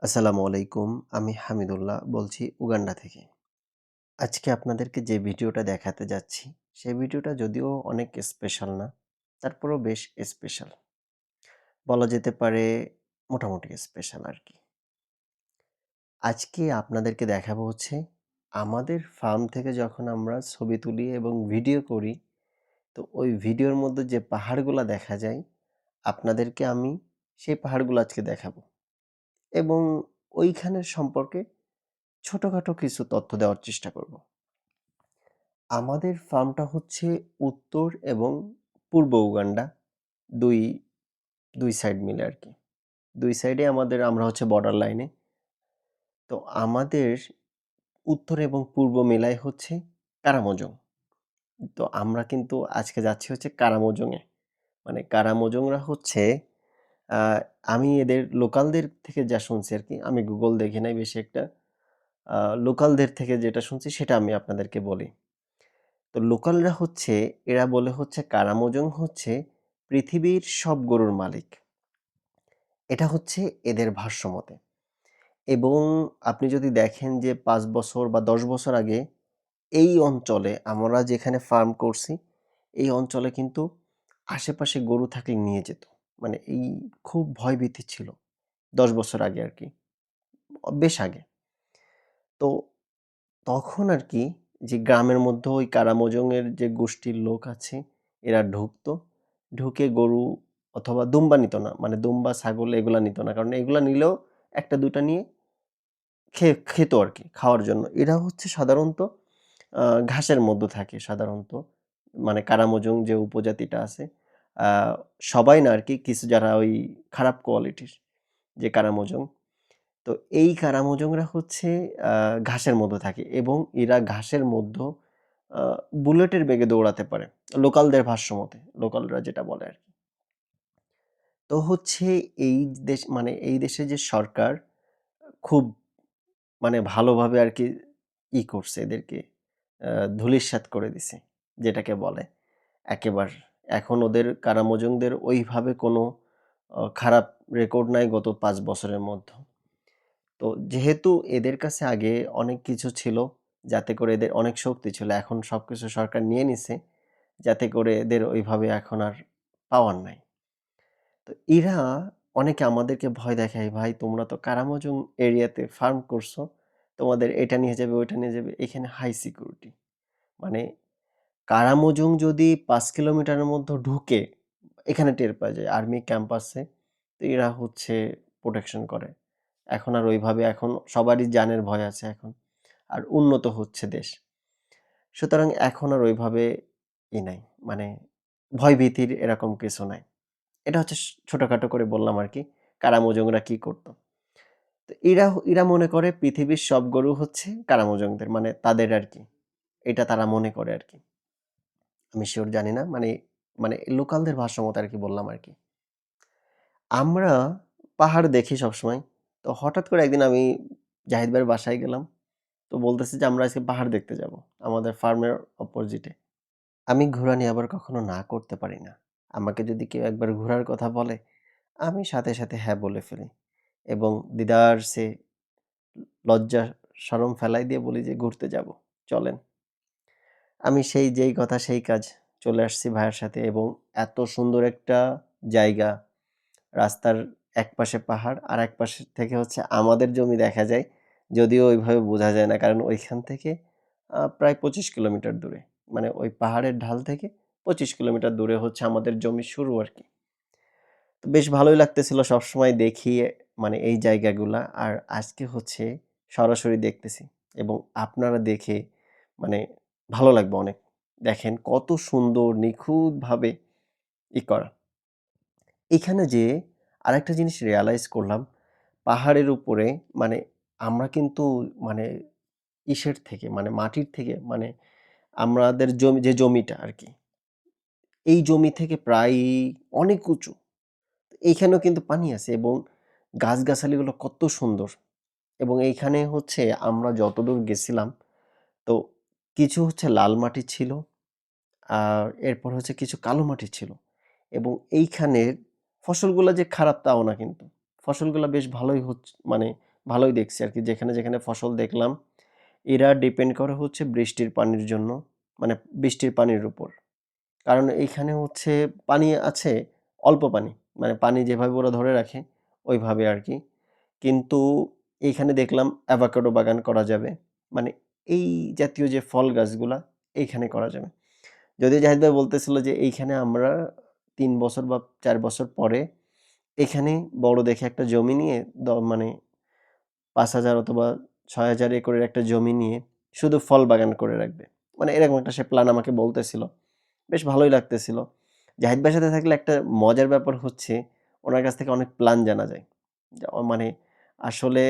আসসালামু আলাইকুম। আমি হামিদুল্লাহ বলছি উগান্ডা থেকে। আজকে আপনাদেরকে যে ভিডিওটা দেখাতে যাচ্ছি, সেই ভিডিওটা যদিও অনেক স্পেশাল না, তারপরেও বেশ স্পেশাল। বলা যেতে পারে মোটামুটি স্পেশাল আরকি। আজকে আপনাদেরকে দেখাবো হচ্ছে আমাদের ফার্ম থেকে যখন আমরা ছবি তুলি এবং ভিডিও করি, তো ওই ভিডিওর মধ্যে যে পাহাড়গুলা দেখা যায়, আপনাদেরকে আমি সেই পাহাড়গুলো আজকে দেখাবো এবং ওইখানের সম্পর্কে ছোটখাটো কিছু তথ্য দেওয়ার চেষ্টা করব। আমাদের ফার্মটা হচ্ছে উত্তর এবং পূর্ব উগান্ডা। দুই ২ সাইড মিলে আরকি। ২ সাইডে আমরা হচ্ছে বর্ডার লাইনে। তো আমাদের উত্তর এবং পূর্ব মেলায় হচ্ছে কারামোজং। তো আমরা কিন্তু আজকে যাচ্ছি হচ্ছে কারামোজংয়ে। মানে কারামোজংরা হচ্ছে আ আমি এদের লোকালদের থেকে যা শুনছি আরকি, আমি Google দেখি নাই বেশি একটা। আ লোকালদের থেকে যেটা শুনছি সেটা আমি আপনাদেরকে বলি। তো লোকালরা হচ্ছে এরা বলে হচ্ছে কারামোজং হচ্ছে পৃথিবীর সব গরুর মালিক। এটা হচ্ছে এদের ভাষ্যমতে। এবং আপনি যদি দেখেন যে ৫ বছর বা ১০ বছর আগে এই অঞ্চলে আমরা যেখানে ফার্ম করছি, এই অঞ্চলে কিন্তু আশেপাশে গরু থাকলে নিয়ে যেত। মানে এই খুব ভয়ভীতি ছিল ১০ বছর আগে আরকি। বেশ আগে। তো তখন আরকি যে গ্রামের মধ্যে ওই কারামোজংয়ের যে গোষ্ঠীর লোক আছে, এরা ঢুকতো। ঢুকে গরু অথবা দুম্বা নিত না। মানে দুম্বা, ছাগল এগুলা নিত না। কারণ এগুলা নিলেও ১ টা ২ টা নিয়ে খেত আরকি খাওয়ার জন্য। এরা হচ্ছে সাধারণত আ ঘাসের মধ্যে থাকে সাধারণত। মানে কারামোজং যে উপজাতিটা আছে, আ সবাই না আরকি কিছু যারা ওই খারাপ কোয়ালিটির যে কারামোজং। তো এই কারামোজংরা হচ্ছে আ ঘাসের মধ্যে থাকে এবং এরা ঘাসের মধ্য আ বুলেটের বেগে দৌড়াতে পারে। লোকালদের ভাষ্যমতে, লোকালরা যেটা বলে আরকি। তো হচ্ছে এই এই দেশে যে সরকার খুব মানে ভালোভাবে আরকি করছে এদেরকে আ ধূলিসাৎ করে দিছে, যেটাকে বলে। একেবার এখন ওদের কারামোজংদের ওইভাবে কোনো খারাপ রেকর্ড নাই গত ৫ বছরের মধ্য। তো যেহেতু এদের কাছে আগে অনেক কিছু ছিল, যাতে করে এদের অনেক শক্তি ছিল। এখন সবকিছু সরকার নিয়ে নিছে, যাতে করে এদের ওইভাবে এখন আর পাওয়ার নাই। তো এরা অনেকে আমাদেরকে ভয় দেখায়, "ভাই তোমরা তো কারামুজুং এরিয়াতে ফার্ম করছো। তোমাদের এটা নিয়ে যাবে, ওইটা নিয়ে যাবে। এখানে হাই সিকিউরিটি।" মানে কারামুজুং যদি ৫ কিলোমিটারের মধ্যে ঢুকে, এখানে টের পাওয়া যায় আর্মি ক্যাম্প আছে। তো এরা হচ্ছে প্রোটেকশন করে। এখন সবারই জানের ভয় আছে এখন। আর উন্নত হচ্ছে দেশ। সুতরাং এখন আর ওইভাবে নাই। মানে ভয়ভীতির এরকম কিছু নাই। এটা হচ্ছে ছোটখাটো করে বললাম আরকি। কারামুজংরা কি করত। তো এরা মনে করে পৃথিবীর সব গরু হচ্ছে কারামুজংদের। মানে তাদের আরকি। এটা তারা মনে করে আরকি। আমি সিউর জানি না। মানে লোকালদের ভাষ্যমত আরকি বললাম আরকি। আমরা পাহাড় দেখি সবসময়। তো হঠাৎ করে একদিন আমি জাহিদ ভাইয়ের বাসায় গেলাম। তো বলতেছে যে, "আমরা আজকে পাহাড় দেখতে যাবো।" আমাদের ফার্মের অপোজিটে। আমি ঘোরা নিয়ে আবার কখনো না করতে পারি না। আমাকে যদি কেউ একবার ঘোরার কথা বলে, আমি সাথে হ্যাঁ বলে ফেলি এবং দেদারসে লজ্জা শরম ফেলাই দিয়ে বলি যে, "ঘুরতে যাবো, চলেন।" আমি সেই যেই কথা সেই কাজ। চলে আসছি ভাইয়ার সাথে এবং এত সুন্দর একটা জায়গা। রাস্তার একপাশে পাহাড়, আরেক পাশ থেকে হচ্ছে আমাদের জমি দেখা যায়। যদিও ওইভাবে বোঝা যায় না। কারণ ওইখান থেকে প্রায় ২৫ কিলোমিটার দূরে। মানে ওই পাহাড়ের ঢাল থেকে ২৫ কিলোমিটার দূরে হচ্ছে আমাদের জমি শুরু আরকি। তো বেশ ভালোই লাগতেছিল সবসময় দেখি মানে এই জায়গাগুলা। আর আজকে হচ্ছে সরাসরি দেখতেছি এবং আপনারা দেখে মানে ভালো লাগবে অনেক। দেখেন কত সুন্দর নিখুঁতভাবে করা। এখানে যেয়ে আরেকটা জিনিস রিয়ালাইজ করলাম, পাহাড়ের উপরে মানে আমরা কিন্তু মানে থেকে মাটির থেকে আমাদের জমিটা আরকি, এই জমি থেকে প্রায় অনেক উঁচু। এইখানেও কিন্তু পানি আছে এবং গাছগাছালিগুলো কত সুন্দর এবং এইখানে হচ্ছে আমরা যতদূর গেছিলাম, তো কিছু হচ্ছে লাল মাটি ছিল, আর এরপর হচ্ছে কিছু কালো মাটি ছিল এবং এইখানের ফসলগুলা যে খারাপ তাও না কিন্তু। ফসলগুলা বেশ ভালোই মানে ভালোই দেখছি আরকি। যেখানে ফসল দেখলাম, এরা ডিপেন্ড করে হচ্ছে বৃষ্টির পানির জন্য, মানে বৃষ্টির পানির উপর। কারণ এইখানে হচ্ছে পানি আছে, অল্প পানি। মানে পানি যেভাবে ওরা ধরে রাখে ওইভাবে আরকি। কিন্তু এইখানে দেখলাম অ্যাভোকাডো বাগান করা যাবে। মানে এই জাতীয় যে ফল গাছগুলা এইখানে করা যাবে। যদিও জাহিদ ভাই বলতেছিল যে এইখানে আমরা ৩ বছর বা ৪ বছর পরে এখানে বড় দেখে একটা জমি নিয়ে মানে ৫,০০০ অথবা ৬,০০০ একরের একটা জমি নিয়ে শুধু ফল বাগান করে রাখবে। মানে এরকম একটা সে প্ল্যান আমাকে বলতেছিল। বেশ ভালোই লাগতেছিল। জাহিদ ভাইয়ের সাথে থাকলে একটা মজার ব্যাপার হচ্ছে ওনার কাছ থেকে অনেক প্ল্যান জানা যায়। মানে আসলে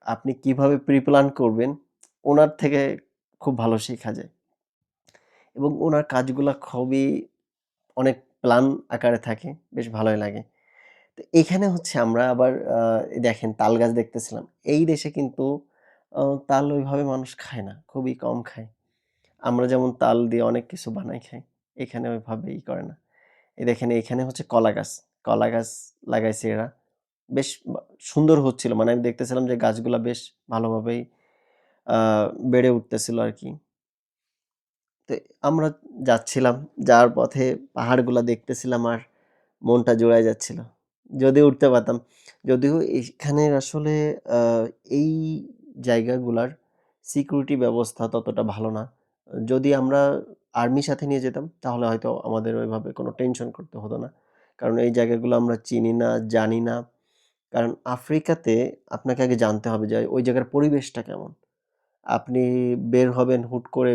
আপনি কিভাবে প্রি-প্ল্যান করবেন ওনার থেকে খুব ভালো শেখা যায়। এবং ওনার কাজগুলা খুবই অনেক প্ল্যান আকারে থাকে। বেশ ভালোই লাগে। তো এখানে হচ্ছে আমরা আবার দেখেন তাল গাছ দেখতেছিলাম। এই দেশে কিন্তু আ তাল ওইভাবে মানুষ খায় না। খুবই কম খায়। আমরা যেমন তাল দিয়ে অনেক কিছু বানাই খাই। এখানে ওইভাবে করে না। এই দেখেন এখানে হচ্ছে কলা গাছ। কলা গাছ লাগাইছে এরা। বেশ সুন্দর হচ্ছিল। মানে আমি দেখতেছিলাম যে গাছগুলা বেশ ভালোভাবেই আ বেড়ে উঠতেছিল আরকি। তো আমরা যাচ্ছিলাম। যাওয়ার পথে পাহাড়গুলা দেখতেছিলাম আর মনটা জুড়ায় যাচ্ছিল। যদি উঠতে পারতাম। যদিও এখানের আসলে আ এই জায়গাগুলার সিকিউরিটি ব্যবস্থা ততটা ভালো না। যদি আমরা আর্মির সাথে নিয়ে যেতাম তাহলে হয়তো আমাদের ওইভাবে কোনো টেনশন করতে হতো না। কারণ এই জায়গাগুলো আমরা চিনি না, জানি না। কারণ আফ্রিকাতে আপনাকে আগে জানতে হবে যে ওই জায়গার পরিবেশটা কেমন? আপনি বের হবেন হুট করে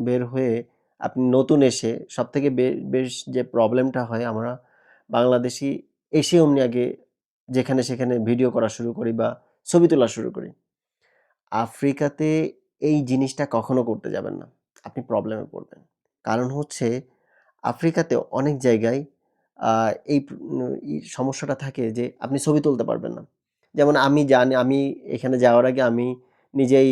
বের হয়ে আপনি নতুন এসে সবথেকে বেশ যে প্রবলেমটা হয় আমরা বাংলাদেশী এসে অমনি আগে যেখানে সেখানে ভিডিও করা শুরু করি বা ছবি তোলা শুরু করি। আফ্রিকাতে এই জিনিসটা কখনো করতে যাবেন না। আপনি প্রবলেমে পড়বেন। কারণ হচ্ছে আফ্রিকাতে অনেক জায়গায় আ এই সমস্যাটা থাকে যে আপনি ছবি তুলতে পারবেন না। যেমন আমি জানি আমি এখানে যাওয়ার আগে আমি নিজেই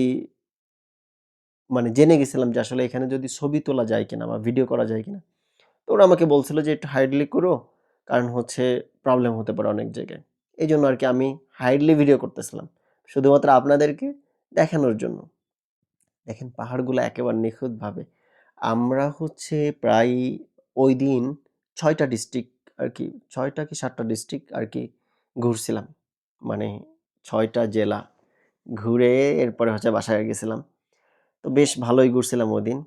মানে জেনে গেছিলাম যে আসলে এখানে যদি ছবি তোলা যায় কিনা বা ভিডিও করা যায় কিনা। তো ওরা আমাকে বলছিল যে একটু হাইডলি করো। কারণ হচ্ছে প্রবলেম হতে পারে অনেক জায়গায়। এজন্য আরকি আমি হাইডলি ভিডিও করতেছিলাম। শুধুমাত্র আপনাদেরকে দেখানোর জন্য। দেখেন পাহাড়গুলো একেবারে নিখুঁতভাবে। আমরা হচ্ছে প্রায় ঐদিন ৬ টা ডিস্ট্রিক্ট আরকি ৬ টা কি ৭ টা ডিস্ট্রিক্ট আরকি ঘুরছিলাম। মানে ৬ টা জেলা ঘুরে এরপরে হচ্ছে বাসায় গেছিলাম। তো বেশ ভালোই ঘুরছিলাম ওদিন।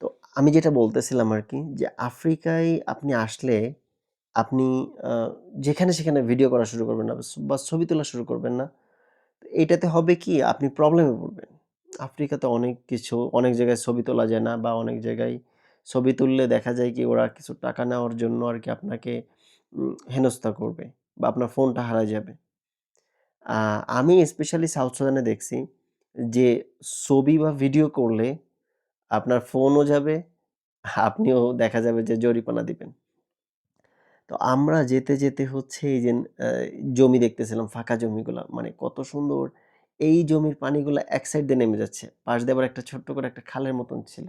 তো আমি যেটা বলতেছিলাম আরকি যে আফ্রিকায় আপনি আসলে আপনি আ যেখানে সেখানে ভিডিও করা শুরু করবেন না বা ছবি তোলা শুরু করবেন না। তো এইটাতে হবে কি আপনি প্রবলেমে পড়বেন। আফ্রিকাতে অনেক কিছু অনেক জায়গায় ছবি তোলা যায় না বা অনেক জায়গায় ছবি তুললে দেখা যায় কি ওরা কিছু টাকা নেওয়ার জন্য আরকি আপনাকে হেনস্থা করবে বা আপনার ফোনটা হারায় যাবে। আ আমি স্পেশালি সাউথ সুদানে দেখছি যে ছবি বা ভিডিও করলে আপনার ফোনও যাবে, আপনিও দেখা যাবে যে জরিমানা দিবেন। তো আমরা যেতে হচ্ছে এই যে জমি দেখতেছিলাম ফাঁকা জমিগুলা। মানে কত সুন্দর এই জমির পানিগুলা এক সাইড দিয়ে নেমে যাচ্ছে। পাশ দিয়ে আবার একটা ছোট্ট করে একটা খালের মতন ছিল।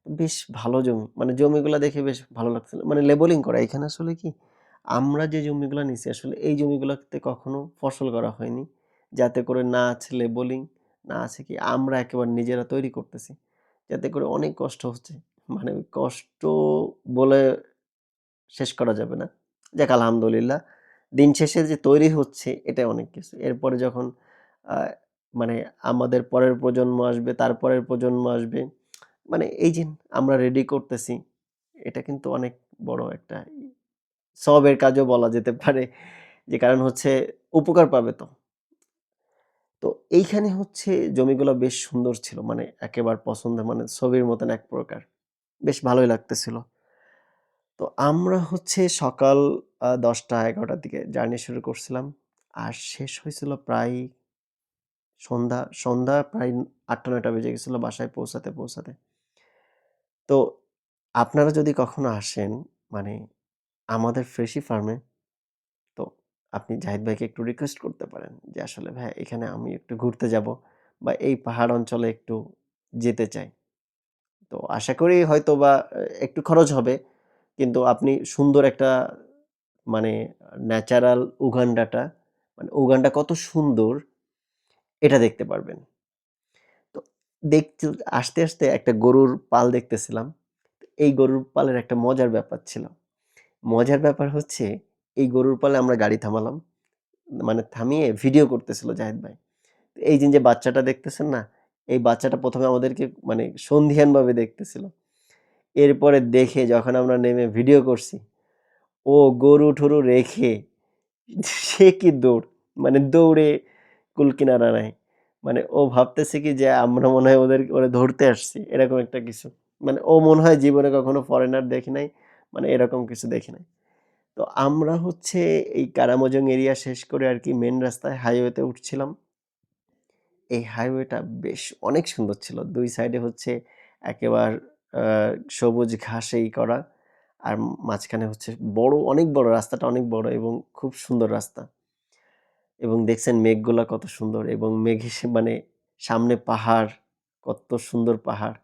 বেশ ভালো জমি। মানে জমিগুলা দেখে বেশ ভালো লাগছিল। মানে লেবেলিং করা। এখানে আসলে কি আমরা যে জমিগুলা নিছি আসলে এই জমিগুলাতে কখনো ফসল করা হয়নি। যাতে করে না আছে লেবেলিং, না আছে কি আমরা একেবারে নিজেরা তৈরি করতেছি। যাতে করে অনেক কষ্ট হচ্ছে। মানে ওই কষ্ট বলে শেষ করা যাবে না। যাক আলহামদুলিল্লাহ। দিন শেষে যে তৈরি হচ্ছে এটাই অনেক কিছু। এরপরে যখন আ মানে আমাদের পরের প্রজন্ম আসবে, তার পরের প্রজন্ম আসবে। মানে এই যে আমরা রেডি করতেছি, এটা কিন্তু অনেক বড় একটা সওয়াবের কাজও বলা যেতে পারে। যে কারণ হচ্ছে উপকার পাবে তো। তো এইখানে হচ্ছে জমিগুলা বেশ সুন্দর ছিল। মানে একেবারে পছন্দের মানে ছবির মতন এক প্রকার। বেশ ভালোই লাগতেছিল। তো আমরা হচ্ছে সকাল ১০টা-১১টার দিকে জার্নি শুরু করছিলাম। আর শেষ হয়েছিল প্রায় সন্ধ্যা প্রায় ৮টা-৯টা বেজে গেছিল বাসায় পৌঁছাতে। তো আপনারা যদি কখনো আসেন মানে আমাদের ফ্রেশি ফার্মে তো আপনি জাহিদ ভাইকে একটু রিকোয়েস্ট করতে পারেন যে আসলে ভাইয়া এখানে আমি একটু ঘুরতে যাবো বা এই পাহাড় অঞ্চলে একটু যেতে চাই। তো আশা করি হয়তোবা একটু খরচ হবে। কিন্তু আপনি সুন্দর একটা মানে ন্যাচারাল উগান্ডাটা মানে উগান্ডা কত সুন্দর এটা দেখতে পারবেন। তো দেখতে আসতে একটা গরুর পাল দেখতেছিলাম। এই গরুর পালের একটা মজার ব্যাপার ছিল। মজার ব্যাপার হচ্ছে এই গরুর পালে আমরা গাড়ি থামালাম। মানে থামিয়ে ভিডিও করতেছিল জাহিদ ভাই। এই যে বাচ্চাটা দেখতেছেন না? এই বাচ্চাটা ১ম এ আমাদেরকে মানে সন্ধিহানভাবে দেখতেছিল। এরপরে দেখে যখন আমরা নেমে ভিডিও করছি, ও গরু-টরু রেখে সে কি দৌড়! মানে দৌড়ে কুল কিনারা নাই। মানে ও ভাবতেছে কি যে আমরা মনে হয় ওরে ধরতে আসছি। এরকম একটা কিছু। মানে ও মনে হয় জীবনে কখনো ফরেনার দেখে নাই। মানে এরকম কিছু দেখে নাই। তো আমরা হচ্ছে এই কারামজং এরিয়া শেষ করে আরকি মেইন রাস্তায় হাইওয়েতে উঠছিলাম। এই হাইওয়েটা বেশ অনেক সুন্দর ছিল। ২ সাইডে হচ্ছে একেবার আ সবুজ ঘাসেই করা। আর মাঝখানে হচ্ছে অনেক বড় রাস্তাটা অনেক বড় এবং খুব সুন্দর রাস্তা। এবং দেখছেন মেঘগুলা কত সুন্দর এবং মেঘে মানে সামনে পাহাড়, কত সুন্দর পাহাড়।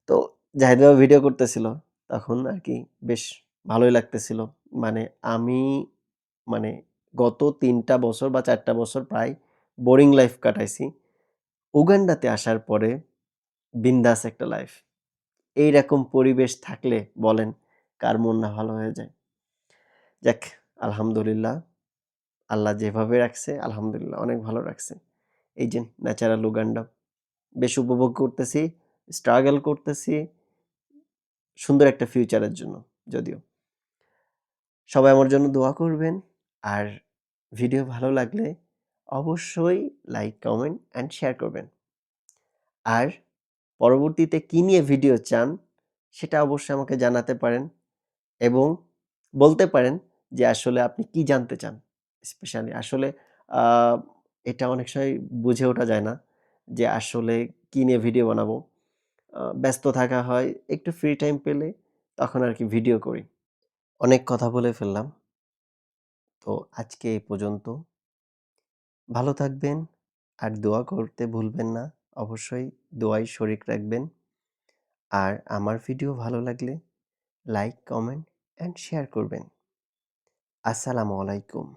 তো জাহিদ ভাইও ভিডিও করতেছিল। তখন আরকি বেশ ভালোই লাগতেছিল। মানে আমি মানে গত ৩ টা বছর বা ৪ টা বছর প্রায় বোরিং লাইফ কাটাইছি। উগান্ডাতে আসার পরে বিন্দাস একটা লাইফ। এইরকম পরিবেশ থাকলে বলেন কার মন না ভালো হয়ে যায়? যাক আলহামদুলিল্লাহ। আল্লাহ যেভাবে রাখছে আলহামদুলিল্লাহ অনেক ভালো রাখছে। এই যে ন্যাচারাল উগান্ডা। বেশ উপভোগ করতেছি, স্ট্রাগল করতেছি সুন্দর একটা ফিউচারের জন্য যদিও। সবাই আমার জন্য দোয়া করবেন। আর ভিডিও ভালো লাগলে অবশ্যই লাইক, কমেন্ট অ্যান্ড শেয়ার করবেন। আর পরবর্তীতে কি নিয়ে ভিডিও চান সেটা অবশ্যই আমাকে জানাতে পারেন এবং বলতে পারেন যে আসলে আপনি কি জানতে চান? স্পেশালি আসলে আ এটা অনেক সময় বুঝে ওঠা যায় না যে আসলে কি নিয়ে ভিডিও বানাবো। ব্যস্ত থাকা হয়। একটু ফ্রি টাইম পেলে তখন আরকি ভিডিও করি। অনেক কথা বলে ফেললাম। তো আজকে এই পর্যন্ত। ভালো থাকবেন আর দোয়া করতে ভুলবেন না। অবশ্যই দোয়ায় শরিক রাখবেন। আর আমার ভিডিও ভালো লাগলে লাইক, কমেন্ট অ্যান্ড শেয়ার করবেন। আসসালামু আলাইকুম।